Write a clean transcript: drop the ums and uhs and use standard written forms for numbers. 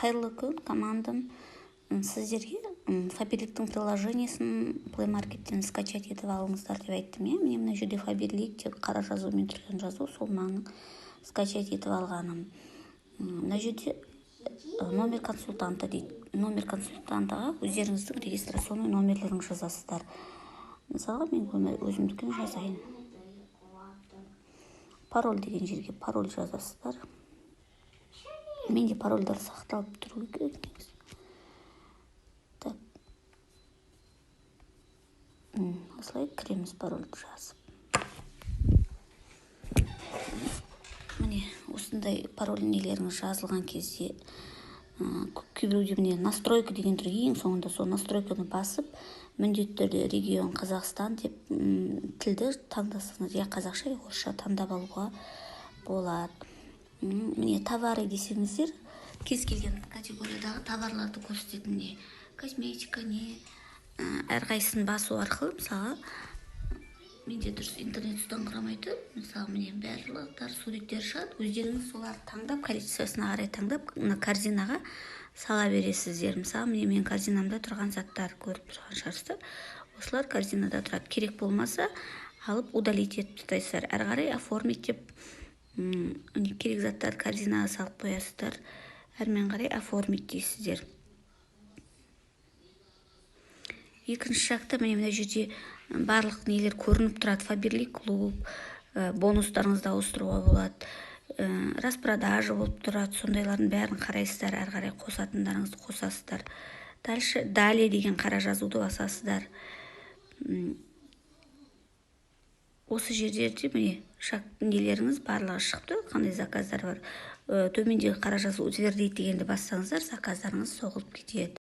Қайырлы күн, командам. Сіздерге Фаберликтің приложениесін Play Market'тен скачать етіп алыңыздар деп айттым. Міне мына жерде Фаберлик тек қара жазумен тұрған жазу, сол маңын скачать етіп алғаным. Мына жерде номер консультанта дейді. Номер консультантаға өздеріңіздің регистрационный номерлерін жазасыздар. Мысалға мен өзімдікін жазайын. Пароль деген жерге пароль жазасыздар. Менде парольдар сақталып тұру керек. Так. Осылай кіреміз парольді жазып. Міне, осындай пароль нелеріңіз жазылған кезде кейбіреуде міне настройка деген тұр, ең соңында сол настройканы басып, міндетті түрде регион Қазақстан деп тілді таңдасаңыз, я қазақша, я орысша таңдап алуға болады. Міне товары десеңіздер, кез келген категориядағы товарларды көрсететін не косметика, не әрқайсысын басу арқылы, мысалы, менде дұрыс интернет ұстаңқырамайды, мысалы, міне барлықтар суреттер шығады, өздеріңіз соларды таңдап, количествосына қарай таңдап, корзинаға сала бересіздер. Мысалы, міне мен корзинамда тұрған заттар көріп тұрған шығарсыздар. Осылар корзинада тұрады. Керек болмаса, алып удалить етіп тастайсыздар. Әрі қарай оформить деп керек заттар корзинаға салып қоясыздар. Әрмен қарай оформить дейсіздер. Екінші жақта мына жерде барлық нелер көрініп тұрады. Фаберлик клуб, бонустарыңызды ауыстыруға болады. Распродажа болып тұрады. Сондайлардың бәрін қарайсыздар. Әрі қарай қосатындарыңызды қосасыздар. Дальше далее деген қара жазуды басасыздар. Осы жердерде міне нелеріңіз барлығы шықты, қандай заказдар бар. Төмендегі қара жазу утвердить дегенді бассаңыздар, заказдарыңыз соғылып кетеді.